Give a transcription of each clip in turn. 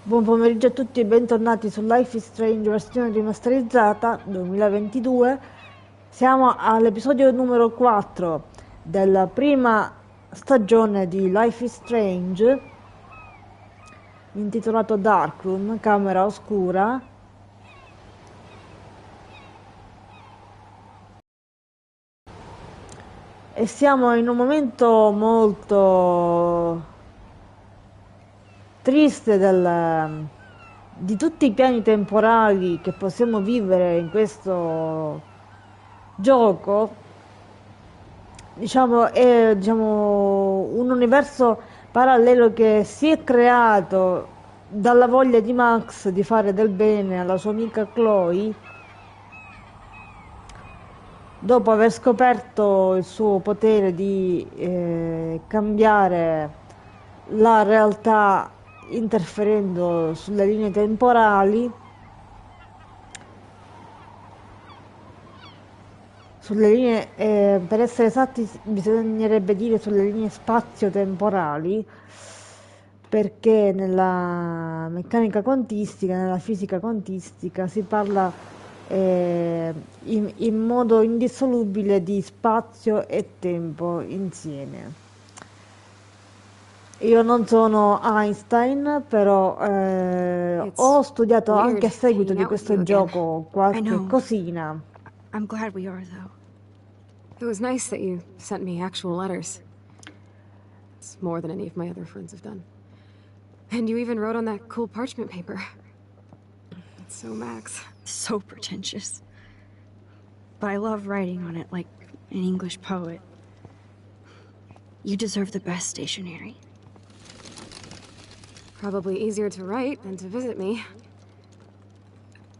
Buon pomeriggio a tutti e bentornati su Life is Strange versione rimasterizzata 2022. Siamo all'episodio numero 4 della prima stagione di Life is Strange, intitolato Darkroom, camera oscura. E siamo in un momento molto triste di tutti i piani temporali che possiamo vivere in questo gioco. Diciamo è un universo parallelo che si è creato dalla voglia di Max di fare del bene alla sua amica Chloe, dopo aver scoperto il suo potere di cambiare la realtà interferendo sulle linee temporali, sulle linee, per essere esatti bisognerebbe dire sulle linee spazio-temporali, perché nella meccanica quantistica, nella fisica quantistica si parla in modo indissolubile di spazio e tempo insieme. Io non sono Einstein, però It's ho studiato anche weird a seguito hanging di out with you questo again. gioco I qualche know. cosina. I'm glad we are, though. It was nice that you sent me actual letters. It's more than any of my other friends have done. And you even wrote on that cool parchment paper. It's so Max. So pretentious. But I love writing on it like an English poet. You deserve the best stationery. Probably easier to write than to visit me.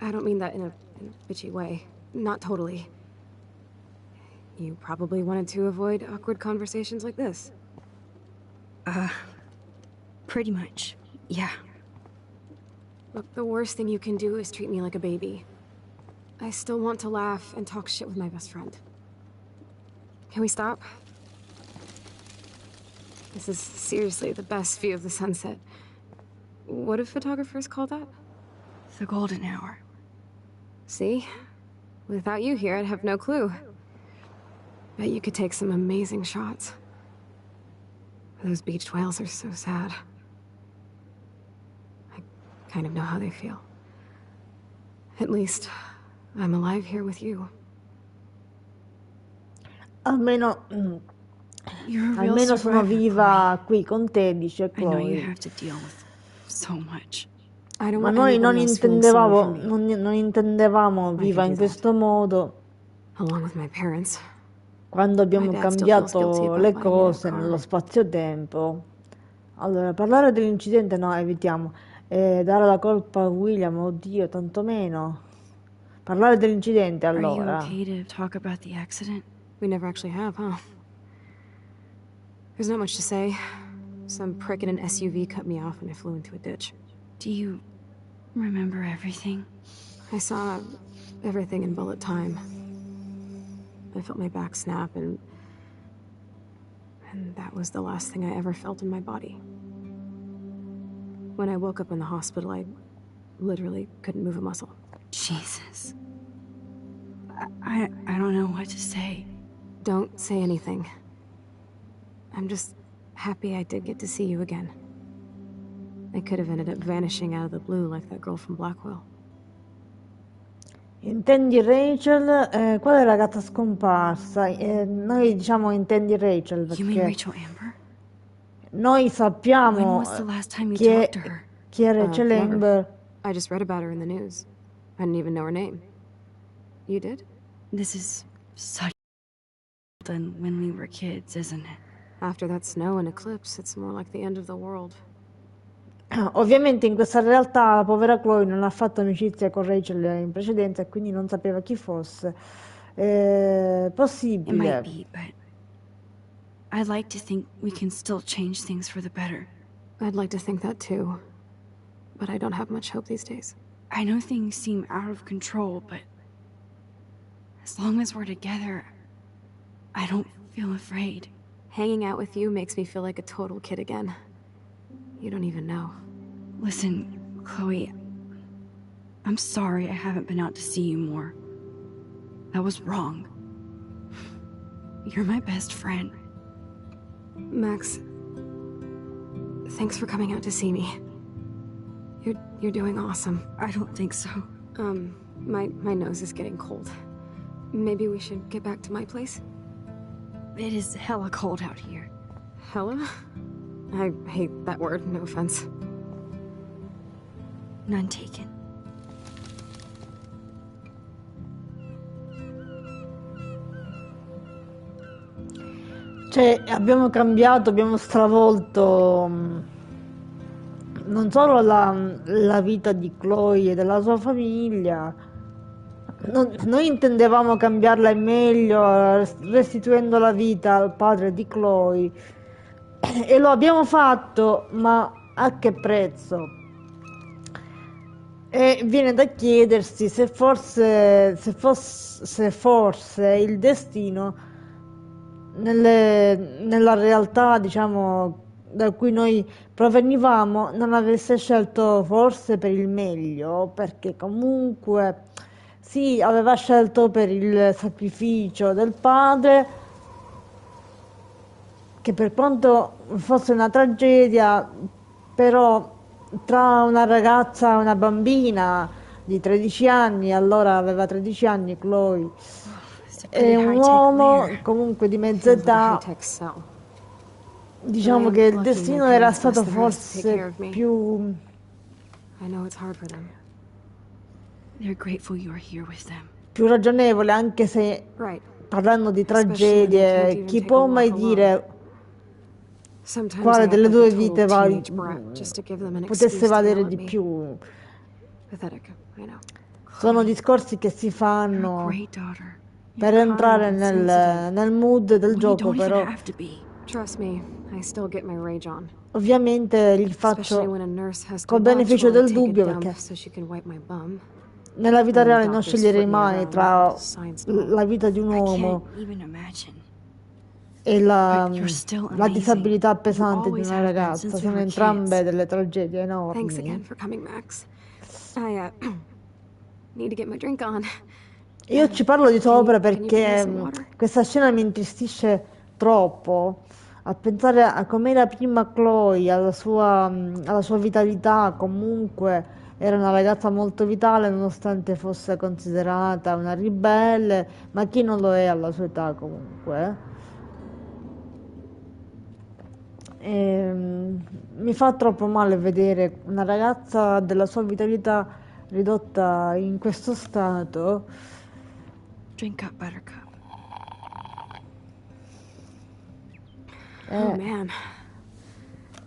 I don't mean that in a bitchy way. Not totally. You probably wanted to avoid awkward conversations like this. Pretty much, yeah. Look, the worst thing you can do is treat me like a baby. I still want to laugh and talk shit with my best friend. Can we stop? This is seriously the best view of the sunset. What do photographers call that? The golden hour. See? Without you here, I'd have no clue. Bet you could take some amazing shots. Those beached whales are so sad. I kind of know how they feel. At least, I'm alive here with you. Almeno, You're a real almeno sono survivor, viva qui con te, dice Chloe. I know you Chloe. have to deal with so much. I don't Ma want noi non anybody else feeling sorry for intendevamo, me. non intendevamo I viva can in do that. questo modo Along with my parents. quando My abbiamo dad still feels guilty cambiato about le buying me that cose car. nello spazio-tempo. Allora, parlare dell'incidente no, evitiamo. Dare la colpa a William, oddio, tanto meno. Parlare dell'incidente Are you allora. okay to talk about the accident? We never actually have, huh? There's not much to say. Some prick in an SUV cut me off and I flew into a ditch. Do you remember everything? I saw everything in bullet time. I felt my back snap and that was the last thing I ever felt in my body. When I woke up in the hospital, I literally couldn't move a muscle. Jesus. I don't know what to say. Don't say anything. I'm just happy I did get to see you again. I could have ended up vanishing out of the blue like that girl from Blackwell. Intendi Rachel? Qual è la ragazza scomparsa? Noi diciamo intendi Rachel You mean perché Rachel Amber? noi When sappiamo was the last time you chi è, talked to her? chi è Rachel Never. Amber. I just read about her in the news. I didn't even know her name. You did? This is such than when we were kids, isn't it? After that snow and eclipse, it's more like the end of the world. Ovviamente in questa realtà la povera Chloe non ha fatto amicizia con Rachel in precedenza e quindi non sapeva chi fosse. It might Possibile. be, but I'd like to think we can still change things for the better. I'd like to think that too. But I don't have much hope these days. I know things seem out of control, but as long as we're together, I don't feel afraid. Hanging out with you makes me feel like a total kid again. You don't even know. Listen, Chloe, I'm sorry I haven't been out to see you more. That was wrong. You're my best friend. Max, thanks for coming out to see me. You're doing awesome. I don't think so. My nose is getting cold. Maybe we should get back to my place? It is hella cold out here. Hella? I hate that word, no offense. None taken. Cioè, abbiamo cambiato, abbiamo stravolto non solo la vita di Chloe e della sua famiglia. Noi intendevamo cambiarla in meglio, restituendo la vita al padre di Chloe. E lo abbiamo fatto, ma a che prezzo? E viene da chiedersi se forse il destino nella realtà, diciamo, da cui noi provenivamo, non avesse scelto forse per il meglio, perché comunque sì, aveva scelto per il sacrificio del padre, che per quanto fosse una tragedia, però tra una ragazza e una bambina di 13 anni, allora aveva 13 anni Chloe, e un uomo comunque di mezza età, diciamo che il destino era stato forse più I know it's hard for them. They're grateful you're here with them. ragionevole, anche se Right. parlando di Especially when they tragedie, can't even chi take può a mai walk dire alone. Sometimes quale I act delle like a due total vite teenage brat just to give them an excuse potesse to valere yell at di me. più? Pathetic, I know. Sono discorsi che si You're a fanno great daughter. per You're entrare kind and sensitive. nel mood del Well, you gioco, don't even però have to be. Trust me, I still get my rage on. ovviamente gli Especially when faccio a nurse has to col watch beneficio while I del take a dubbio, dump perché so she can wipe my bum. nella vita And reale non doctors sceglierei flip me mai around tra like science doll. la vita di un I can't uomo even imagine. e But you're still la amazing. disabilità You pesante di always una have been ragazza. since we Sono were entrambe kids. delle tragedie Thanks enormi. again for coming, Max. I need to get my drink on. Io ci parlo di sopra Can you give me perché some water? questa scena mi intristisce troppo a pensare a com'era prima Chloe, alla sua vitalità. Comunque era una ragazza molto vitale nonostante fosse considerata una ribelle, ma chi non lo è alla sua età comunque? Mi fa troppo male vedere una ragazza della sua vitalità ridotta in questo stato. Drink up, Buttercup. Oh man.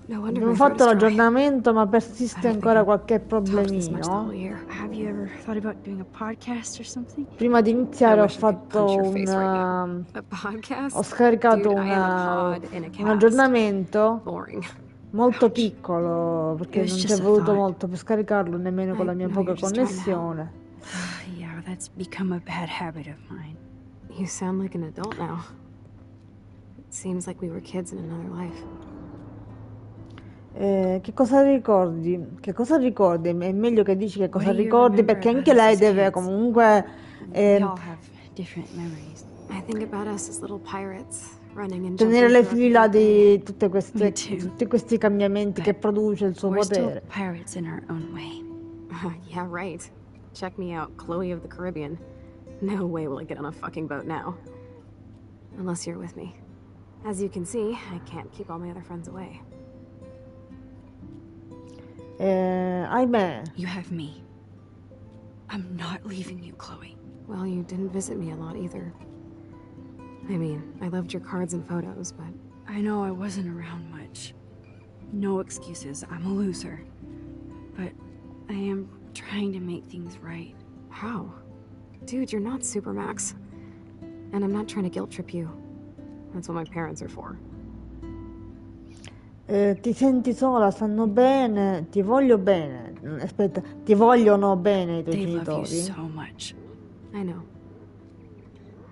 No wonder Abbiamo my throat fatto is dry. l'aggiornamento, ma I persiste don't think ancora I've qualche talked this much the whole problemino. year. Have you ever thought about doing a podcast or something? Prima di I iniziare ho wish I could punch fatto your face right now. un A podcast? ho scaricato Dude, I am a pod in a un cast. aggiornamento Boring. molto Ouch. piccolo, perché It was non ci just è a voluto thought. molto per scaricarlo, nemmeno con la I mia know poca you're just trying to help. connessione. Yeah, that's become a bad habit of mine. You sound like an adult now. It seems like we were kids in another life. Che cosa ricordi? Che cosa ricordi? È meglio che dici che cosa What do you ricordi, remember perché about anche us lei as deve kids? comunque We all have different memories. I think about us as little pirates, running and tenere jumping le through our fila favorite way. di Me too. tutti questi cambiamenti che But produce il suo We're still potere. pirates in our own way. Yeah, right. Check me out, Chloe of the Caribbean. No way will I get on a fucking boat now. Unless you're with me. As you can see, I can't keep all my other friends away. Ahimè, You have me. I'm not leaving you, Chloe. Well, you didn't visit me a lot either. I mean, I loved your cards and photos, but I know I wasn't around much. No excuses, I'm a loser. But I am trying to make things right. how? Dude, you're not Supermax. And I'm not trying to guilt trip you. That's what my parents are for. ti senti sola, stanno bene, ti voglio bene. Aspetta, ti vogliono bene i tuoi They love you genitori? so much. I know.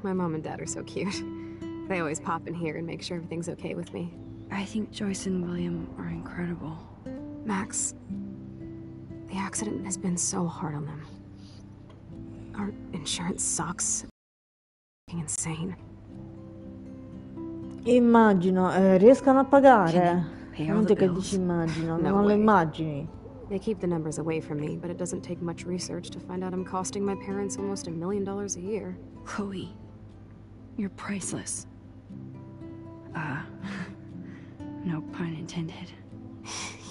My mom and dad are so cute. They always pop in here and make sure everything's okay with me. I think Joyce and William are incredible. Max, The accident has been so hard on them. Our insurance sucks. Fucking insane. Immagino, riescano a pagare? Pay all Non the te che bills? dici immagino, No non lo way. immagini. They keep the numbers away from me, but it doesn't take much research to find out I'm costing my parents almost $1 million a year. Chloe, you're priceless. No pun intended.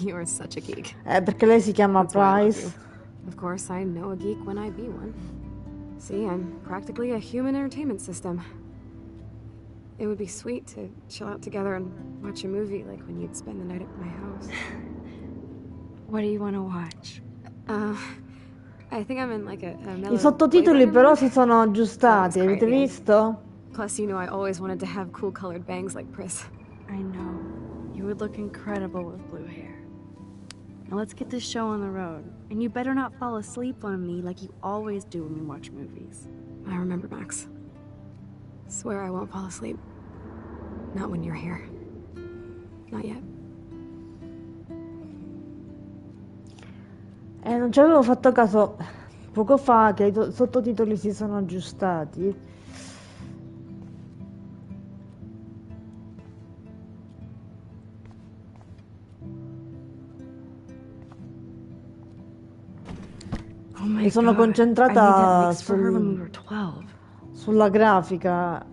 You're such a geek. Perché lei si chiama That's why I love Price. you. Of course, I know a geek when I be one. See, I'm practically a human entertainment system. It would be sweet to chill out together and watch a movie like when you'd spend the night at my house. What do you want to watch? I think I'm in like a I mellow sottotitoli Blade Runner però mood. si sono aggiustati, That was avete great, yeah. visto? Plus, you know I always wanted to have cool colored bangs like Pris. I know. You would look incredible with blue hair. Now let's get this show on the road. And you better not fall asleep on me like you always do when we watch movies. I remember, Max. Swear I won't fall asleep. Not when you're here. Not yet. Non ci avevo fatto caso poco fa che i sottotitoli si sono aggiustati. Oh my Mi sono God. I made that concentrata mix for her when we were 12. sulla grafica.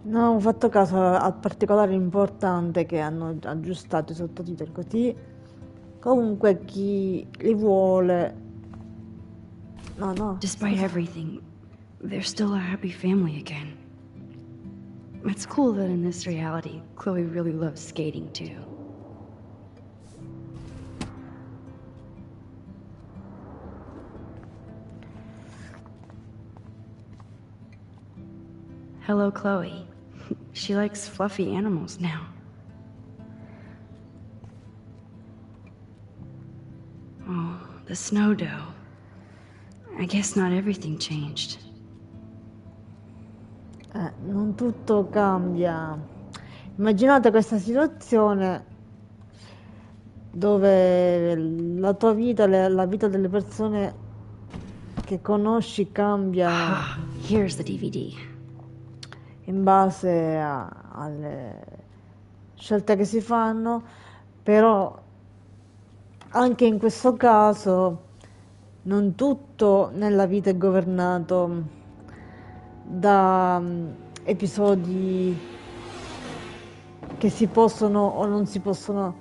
Non ho fatto caso al particolare importante che hanno aggiustato i sottotitoli così. Comunque chi li vuole. No. Despite everything, they're still a happy family again. It's cool that in this reality, Chloe really loves skating too. Hello, Chloe. She likes fluffy animals now. Oh, the snow dough. I guess not everything changed. Non tutto cambia. Immaginate questa situazione dove la tua vita, la vita delle persone che conosci cambia Here's the DVD. in base alle scelte che si fanno, però anche in questo caso non tutto nella vita è governato da episodi che si possono o non si possono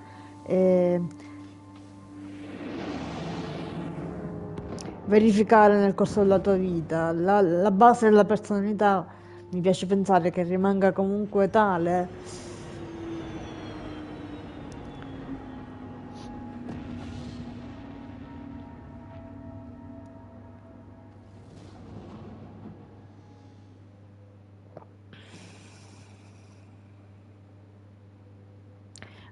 verificare nel corso della tua vita. La base della personalità mi piace pensare che rimanga comunque tale.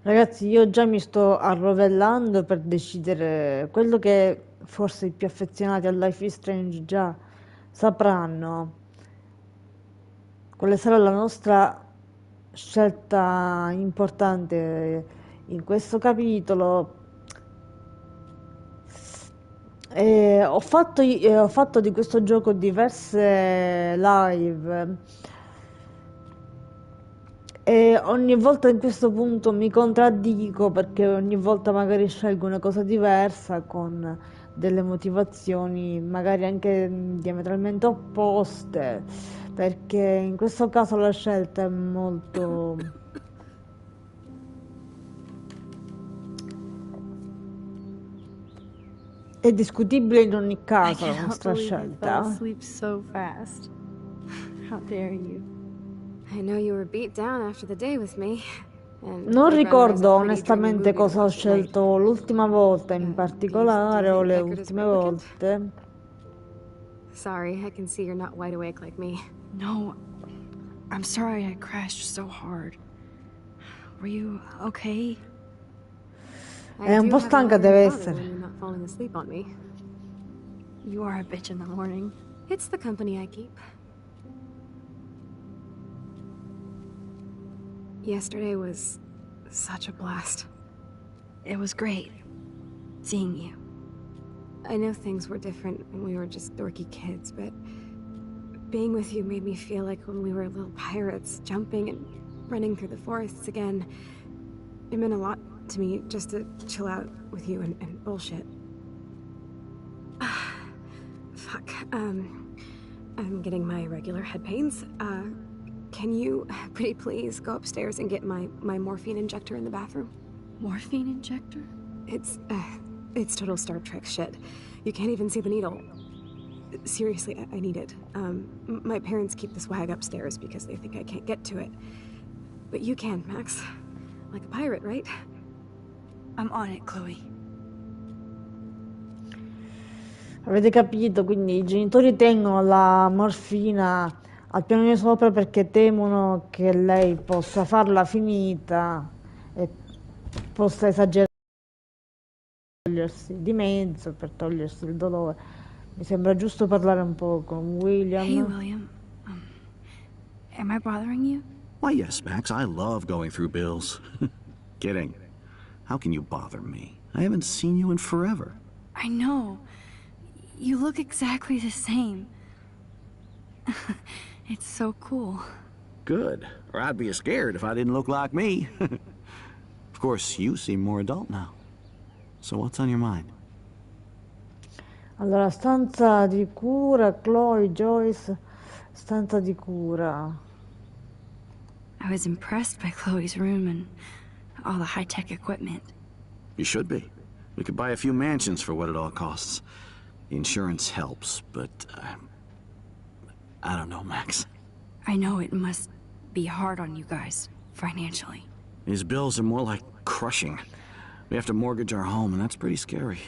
Ragazzi, io già mi sto arrovellando per decidere quello che forse i più affezionati a Life is Strange già sapranno. Quale sarà la nostra scelta importante in questo capitolo? Ho fatto di questo gioco diverse live. E ogni volta in questo punto mi contraddico perché ogni volta magari scelgo una cosa diversa con delle motivazioni magari anche diametralmente opposte, perché in questo caso la scelta è molto è discutibile in ogni I caso la cannot nostra believe you fell scelta. asleep so fast. How dare you? I know you were beat down after the day with me. And Non Blade Runner is a ricordo pretty dreamy onestamente movie to cosa ho watch at night. scelto l'ultima volta in Do you particolare o think le Deckard is ultime replicant? volte. Sorry, I can see you're not wide awake like me. No, I'm sorry I crashed so hard. Were you okay? È un po' stanca deve essere. When you're not falling asleep on me. You are a bitch in the morning. It's the company I keep. Yesterday was such a blast. It was great seeing you. I know things were different when we were just dorky kids, but being with you made me feel like when we were little pirates, jumping and running through the forests again. It meant a lot to me just to chill out with you and bullshit. Fuck, I'm getting my regular head pains. Can you, pretty please, go upstairs and get my morphine injector in the bathroom? Morphine injector? It's total Star Trek shit. You can't even see the needle. Seriously, I need it. My parents keep the swag upstairs because they think I can't get to it. But you can, Max. Like a pirate, right? I'm on it, Chloe. Avete capito? Quindi i genitori tengono la morfina al piano di sopra perché temono che lei possa farla finita e possa esagerare, togliersi di mezzo per togliersi il dolore. Mi sembra giusto parlare un po' con William. Hey, William. Am I bothering you? Why, yes, Max. I love going through bills. Kidding. How can you bother me? I haven't seen you in forever. I know. You look exactly the same. It's so cool. Good. Or I'd be scared if I didn't look like me. Of course, you seem more adult now. So what's on your mind? Allora, stanza di cura, Chloe, Joyce, stanza di cura. I was impressed by Chloe's room and all the high-tech equipment. You should be. We could buy a few mansions for what it all costs. The insurance helps, but I don't know, Max. I know it must be hard on you guys, financially. These bills are more like crushing. We have to mortgage our home, and that's pretty scary.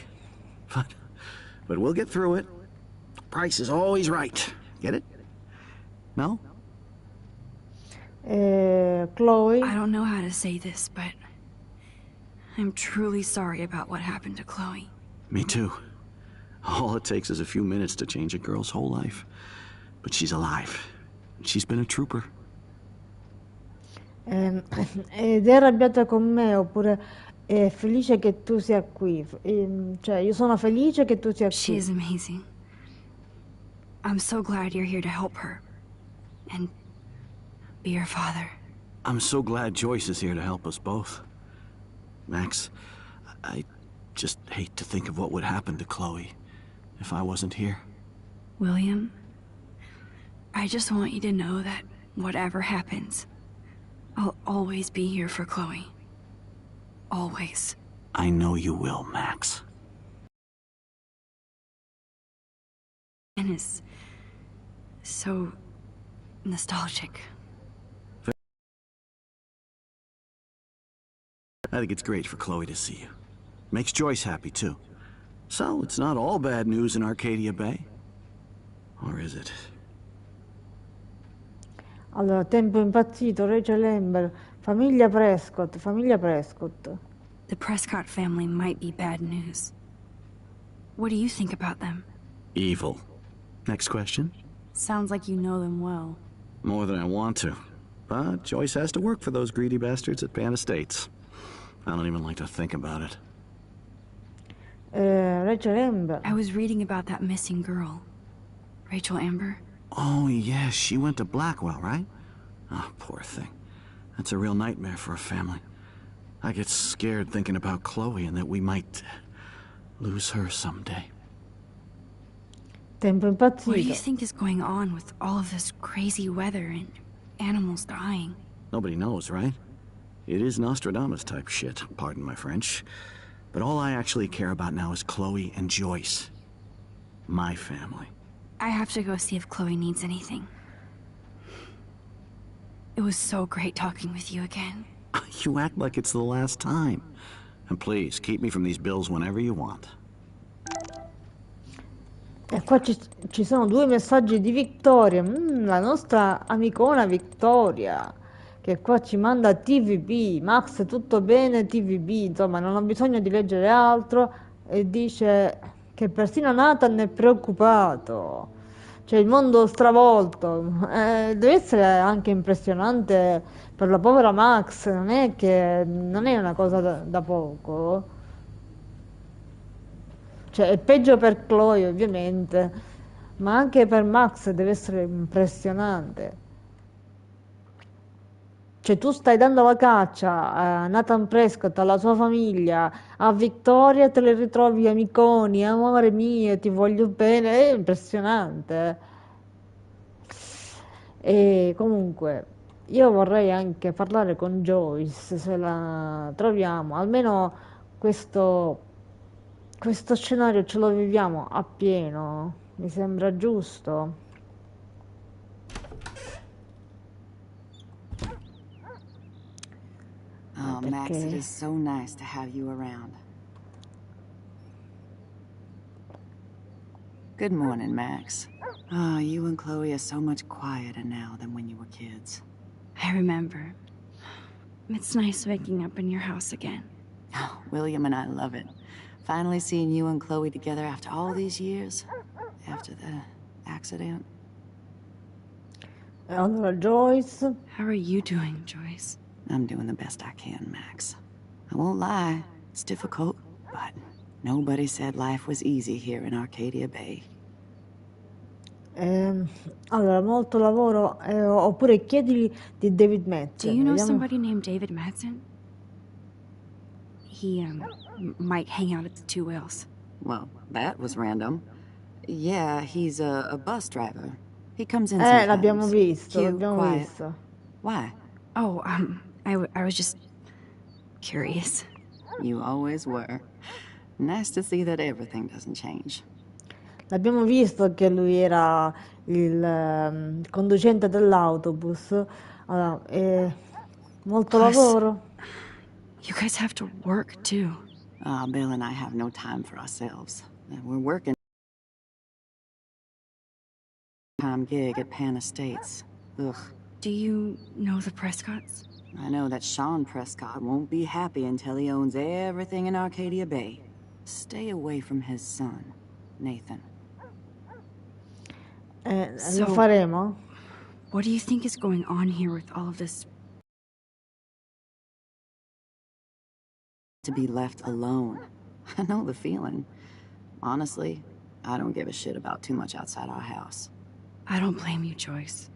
But we'll get through it. Price is always right. Get it? No? Chloe? I don't know how to say this, but I'm truly sorry about what happened to Chloe. Me too. All it takes is a few minutes to change a girl's whole life. But she's alive. She's been a trooper. Ed è arrabbiata con me oppure è felice che tu sia qui? Cioè, io sono felice che tu sia qui. She is amazing. I'm so glad you're here to help her. And be her father. I'm so glad Joyce is here to help us both. Max, I just hate to think of what would happen to Chloe if I wasn't here. William, I just want you to know that whatever happens, I'll always be here for Chloe. Always. I know you will, Max. And is so nostalgic. I think it's great for Chloe to see you. Makes Joyce happy, too. So, it's not all bad news in Arcadia Bay. Or is it? Allora, tempo impazzito, Rachel Amber, famiglia Prescott, famiglia Prescott. The Prescott family might be bad news. What do you think about them? Evil. Next question? Sounds like you know them well. More than I want to. But Joyce has to work for those greedy bastards at Pan Estates. I don't even like to think about it. Rachel Amber. I was reading about that missing girl. Rachel Amber? Oh, yes, she went to Blackwell, right? Oh, poor thing. That's a real nightmare for a family. I get scared thinking about Chloe and that we might lose her someday. Tempo What do you impazzito. think is going on with all of this crazy weather and animals dying? Nobody knows, right? It is Nostradamus type shit, pardon my French. But all I actually care about now is Chloe and Joyce. My family. I have to go see if Chloe needs anything. It was so great talking with you again. You act like it's the last time. And please, keep me from these bills whenever you want. E qua ci sono due messaggi di Vittoria, la nostra amicona Vittoria, che qua ci manda TVB, Max tutto bene TVB, insomma non ho bisogno di leggere altro e dice che persino Nathan è preoccupato. Cioè, il mondo stravolto. Deve essere anche impressionante per la povera Max, non è una cosa da poco. Cioè, è peggio per Chloe, ovviamente, ma anche per Max deve essere impressionante. Cioè, tu stai dando la caccia a Nathan Prescott, alla sua famiglia, a Victoria te le ritrovi amiconi, amore mio, ti voglio bene, è impressionante. E comunque, io vorrei anche parlare con Joyce, se la troviamo, almeno questo, questo scenario ce lo viviamo appieno, mi sembra giusto. Oh, Max, it Perché is so nice to have you around. Good morning, Max. Oh, you and Chloe are so much quieter now than when you were kids. I remember. It's nice waking up in your house again. Oh, William and I love it. Finally seeing you and Chloe together after all these years. After the accident. allora Joyce, How are you doing, Joyce? I'm doing the best I can, Max. I won't lie, it's difficult, but nobody said life was easy here in Arcadia Bay. allora molto lavoro, oppure chiedili di David Do Madsen, you know vediamo. somebody named David Madsen? He, might hang out at the Two Whales. Well, that was random. Yeah, he's a bus driver. He comes in sometimes. L'abbiamo visto, Cute, l'abbiamo quiet. visto. Why? Oh, I was just curious. You always were. Nice to see that everything doesn't change. L'abbiamo visto che lui era il conducente dell'autobus. Allora, molto Plus- lavoro. You guys have to work, too. Bill and I have no time for ourselves. We're working time gig at Pan Estates. Ugh. Do you know the Prescotts? I know that Sean Prescott won't be happy until he owns everything in Arcadia Bay. Stay away from his son, Nathan. Lo faremo? What do you think is going on here with all of this? To be left alone. I know the feeling. Honestly, I don't give a shit about too much outside our house. I don't blame you, Joyce.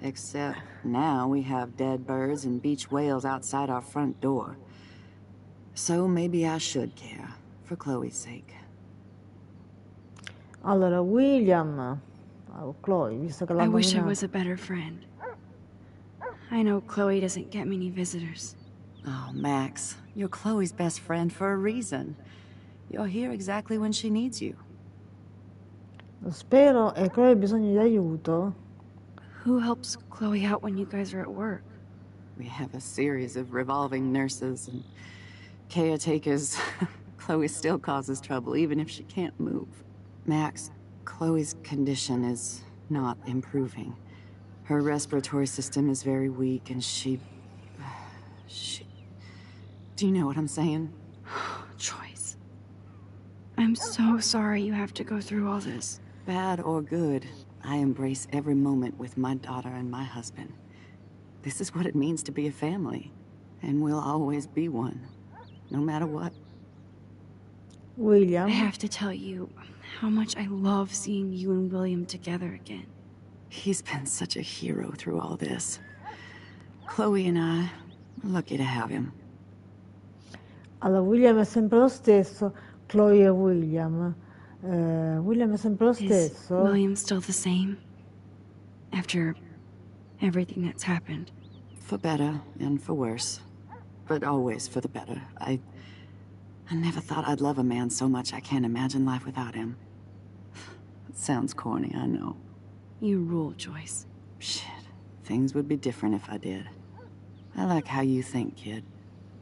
Except now we have dead birds and beach whales outside our front door. So maybe I should care, for Chloe's sake. Allora, William, Chloe, visto che l'ha I wish I nominato. was a better friend. I know Chloe doesn't get many visitors. Oh, Max, you're Chloe's best friend for a reason. You're here exactly when she needs you. Lo spero, e Chloe ha bisogno di aiuto. Who helps Chloe out when you guys are at work? We have a series of revolving nurses and caretakers. Chloe still causes trouble, even if she can't move. Max, Chloe's condition is not improving. Her respiratory system is very weak, and she... Do you know what I'm saying? Joyce. I'm so sorry you have to go through all this. Bad or good, I embrace every moment with my daughter and my husband. This is what it means to be a family, and we'll always be one, no matter what. William, I have to tell you how much I love seeing you and William together again. He's been such a hero through all this. Chloe and I, we're lucky to have him. allora, William è sempre lo stesso, Chloe e William. William è sempre lo Is stesso. William still the same? After everything that's happened? For better and for worse. But always for the better. I never thought I'd love a man so much I can't imagine life without him. It sounds corny, I know. You rule, Joyce. Shit. Things would be different if I did. I like how you think, kid.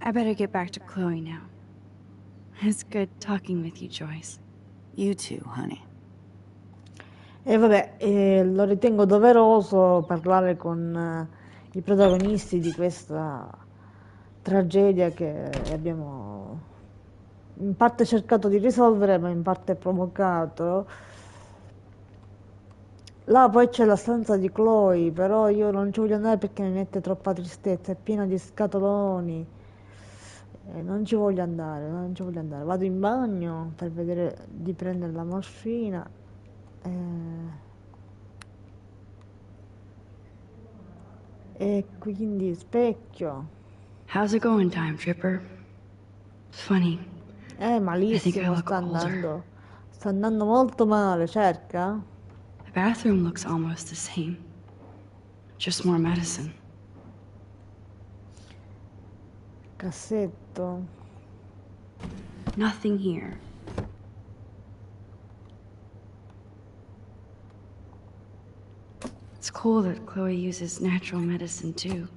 I better get back to Chloe now. It's good talking with you, Joyce. You too, honey. E vabbè, lo ritengo doveroso parlare con i protagonisti di questa tragedia che abbiamo in parte cercato di risolvere, ma in parte provocato. Là poi c'è la stanza di Chloe, però io non ci voglio andare perché mi mette troppa tristezza, è piena di scatoloni. Non ci voglio andare, non ci voglio andare. Vado in bagno per vedere di prendere la morfina. E quindi specchio. How's it going, Time Tripper? It's funny. I think I Malissimo look sta older. andando. Sta andando molto male, cerca. The bathroom looks almost the same. Just more medicine. Cassetto. Nothing here. It's cool that Chloe uses natural medicine too.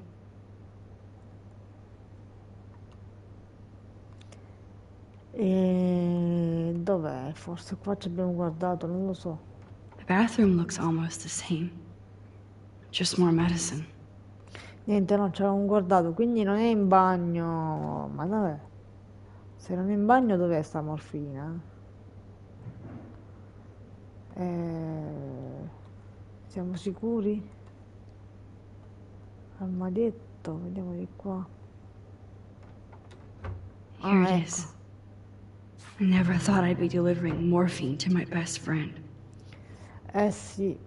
E dov'è? Forse qua ci abbiamo guardato, non lo so. The bathroom looks almost the same. Just more medicine. Niente, no, ci avevamo guardato, quindi non è in bagno. Ma dov'è? Se non è in bagno, dov'è sta morfina? Siamo sicuri? Armadietto, vediamo di qua. Here it Ecco. is. I never thought I'd be delivering morphine to my best friend. Sì.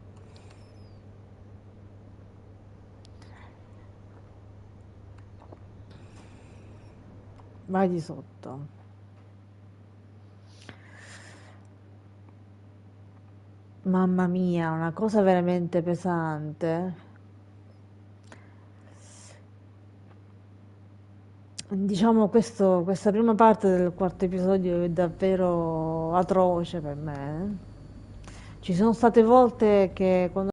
Vai di sotto. Mamma mia, una cosa veramente pesante. Diciamo questa prima parte del quarto episodio è davvero atroce per me. Ci sono state volte che quando